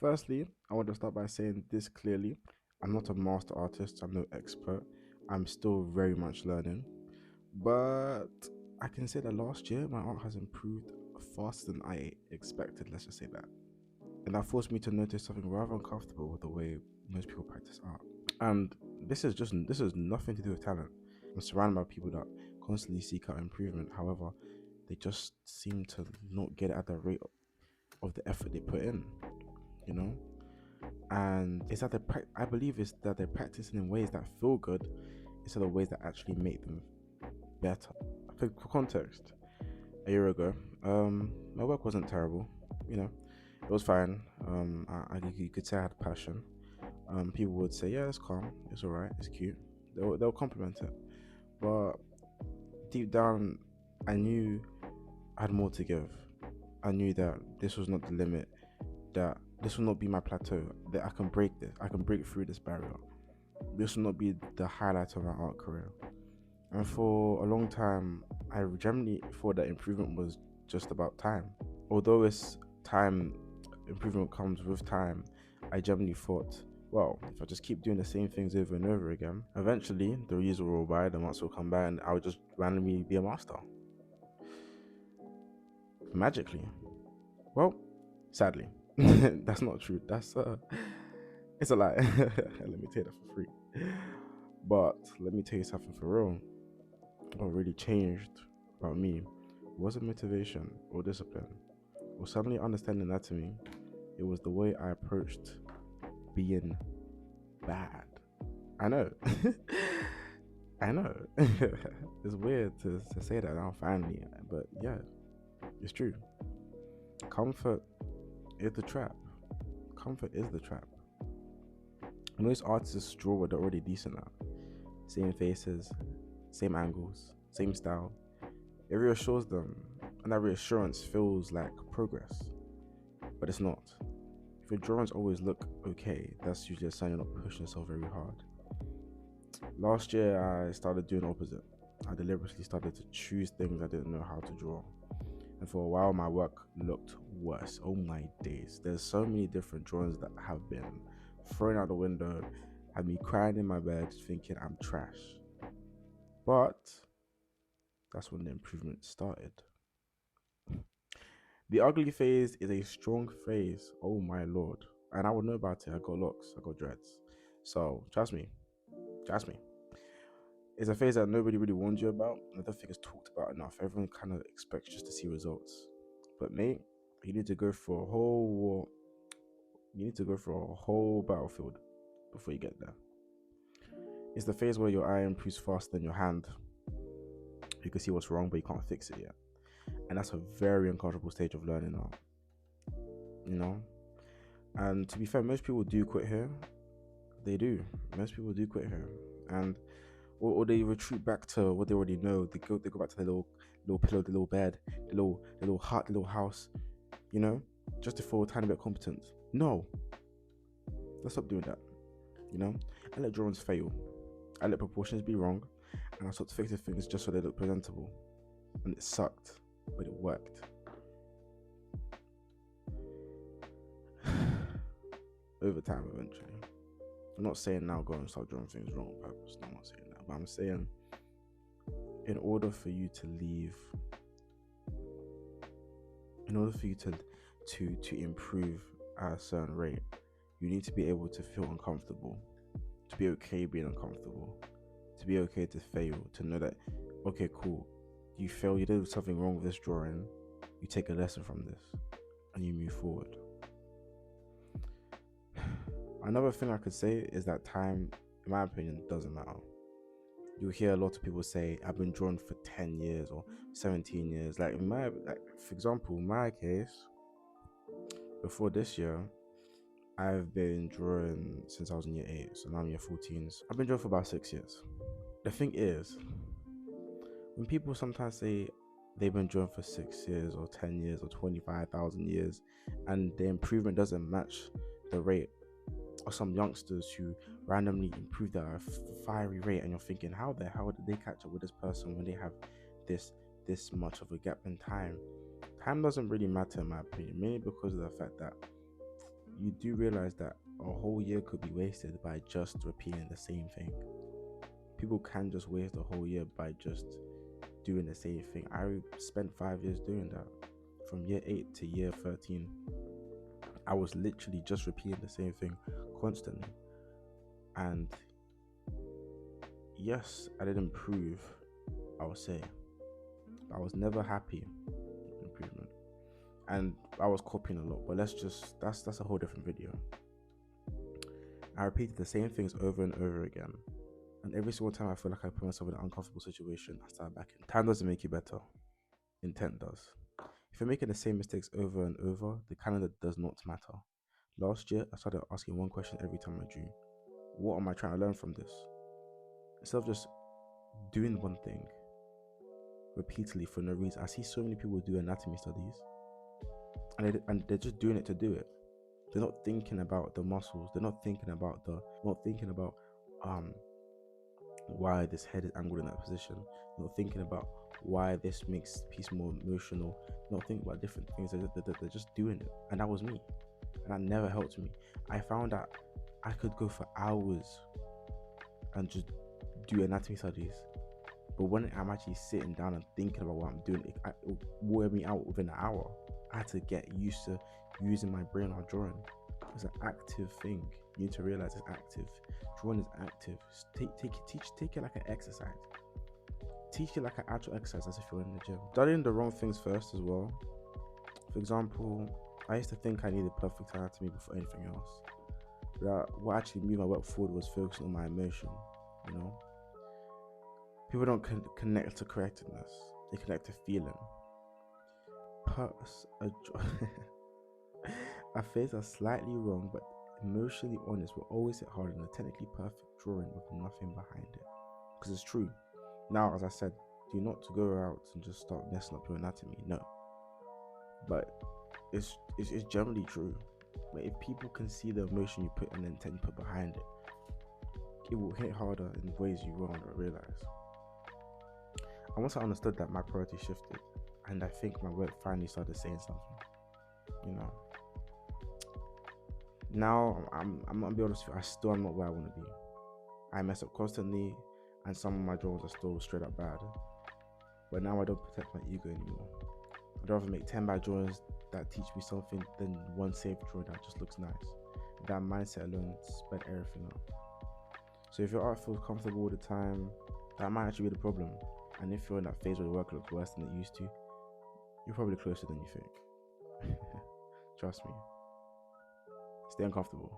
Firstly, I want to start by saying this clearly. I'm not a master artist, I'm no expert. I'm still very much learning. But I can say that last year my art has improved faster than I expected, let's just say that. And that forced me to notice something rather uncomfortable with the way most people practice art. And this is nothing to do with talent. I'm surrounded by people that constantly seek out improvement. However, they just seem to not get it at the rate of the effort they put in, you know? And it's that I believe it's that they're practicing in ways that feel good instead of ways that actually make them better. For context, a year ago, my work wasn't terrible. You know, it was fine. You could say I had passion. People would say, "Yeah, it's calm. It's alright. It's cute." They'll compliment it, but deep down, I knew I had more to give. I knew that this was not the limit. That this will not be my plateau. That I can break this. I can break through this barrier. This will not be the highlight of my art career. And for a long time, I generally thought that improvement was just about time. Although it's time, improvement comes with time, I generally thought, well, if I just keep doing the same things over and over again, eventually the years will roll by, the months will come by, and I'll just randomly be a master. Magically. Well, sadly, that's not true. It's a lie. Let me tell you that for free. But let me tell you something for real. What really changed about me wasn't motivation or discipline or suddenly understanding that to me. It was the way I approached being bad. I know. I know. It's weird to say that now finally, but yeah, it's true. Comfort is the trap. Comfort is the trap. Most artists draw what they're already decent at. Same faces, same angles, same style. It reassures them, and that reassurance feels like progress, but it's not. If your drawings always look okay, that's usually a sign you're not pushing yourself very hard. Last year, I started doing the opposite. I deliberately started to choose things I didn't know how to draw. And for a while, my work looked worse. Oh my days. There's so many different drawings that have been thrown out the window, had me crying in my bed thinking I'm trash. But that's when the improvement started. The ugly phase is a strong phase. Oh my lord. And I would know about it. I got locks, I got dreads. So trust me, trust me. It's a phase that nobody really warned you about. I don't think it's talked about enough. Everyone kind of expects just to see results. But mate, you need to go for a whole war. You need to go for a whole battlefield before you get there. It's the phase where your eye improves faster than your hand. You can see what's wrong, but you can't fix it yet. And that's a very uncomfortable stage of learning art. You know? And to be fair, most people do quit here. They do. Most people do quit here. And or they retreat back to what they already know. They go back to the little pillow, the little bed, the little hut, the little house, you know, just to feel a tiny bit competent. No, let's stop doing that. You know, I let drawings fail. I let proportions be wrong, and I stopped fixing things just so they look presentable. And it sucked, but it worked. Over time, eventually. I'm not saying now go and start drawing things wrong on purpose. No, I'm not saying that, but I'm saying in order for you to leave, in order for you to improve at a certain rate, you need to be able to feel uncomfortable, to be okay being uncomfortable, to be okay to fail, to know that okay, cool, you fail, you did something wrong with this drawing, you take a lesson from this, and you move forward. Another thing I could say is that time, in my opinion, doesn't matter. You'll hear a lot of people say, I've been drawing for 10 years or 17 years. For example, in my case, before this year, I've been drawing since I was in year 8, so now I'm year 14. So I've been drawing for about 6 years. The thing is, when people sometimes say they've been drawing for 6 years or 10 years or 25,000 years and the improvement doesn't match the rate of some youngsters who randomly improve their fiery rate, and you're thinking, how the hell did they catch up with this person when they have this much of a gap in time? Time doesn't really matter in my opinion, mainly because of the fact that you do realize that a whole year could be wasted by just repeating the same thing. People can just waste a whole year by just doing the same thing. I spent 5 years doing that. From year 8 to year 13, I was literally just repeating the same thing constantly. And yes, I did improve, I would say. But I was never happy with improvement. And I was copying a lot, but that's a whole different video. I repeated the same things over and over again. And every single time I feel like I put myself in an uncomfortable situation, I start back in. Time doesn't make you better. Intent does. If you're making the same mistakes over and over, the calendar does not matter. Last year, I started asking one question every time I drew. What am I trying to learn from this? Instead of just doing one thing repeatedly for no reason. I see so many people do anatomy studies, and they're just doing it to do it. They're not thinking about the muscles. They're not thinking about why this head is angled in that position. They're not thinking about why this makes the piece more emotional. They're not thinking about different things. They're just doing it, and that was me, and that never helped me. I found that I could go for hours and just do anatomy studies, but when I'm actually sitting down and thinking about what I'm doing, it wore me out within an hour. I had to get used to using my brain while drawing. It's an active thing. You need to realize it's active. Drawing is active. Take it like an exercise. Teach it like an actual exercise, as if you're in the gym. Studying the wrong things first as well. For example, I used to think I needed perfect anatomy before anything else. But what actually moved my work forward was focusing on my emotion. You know, people don't connect to correctness; they connect to feeling. A face that's slightly wrong but emotionally honest will always hit harder than a technically perfect drawing with nothing behind it. Because it's true. Now, as I said, do not to go out and just start messing up your anatomy. No. But it's generally true. But if people can see the emotion you put and the intent you put behind it, it will hit harder in ways you will not realize. And once I understood that, my priority shifted, and I think my work finally started saying something. You know. Now I'm gonna be honest with you, I still am not where I want to be. I mess up constantly, and some of my drawings are still straight up bad. But now I don't protect my ego anymore. I'd rather make 10 bad drawings that teach me something than one safe drawing that just looks nice. That mindset alone sped everything up. So if your art feels comfortable all the time, that might actually be the problem. And if you're in that phase where the work looks worse than it used to, you're probably closer than you think. Trust me. Stay uncomfortable.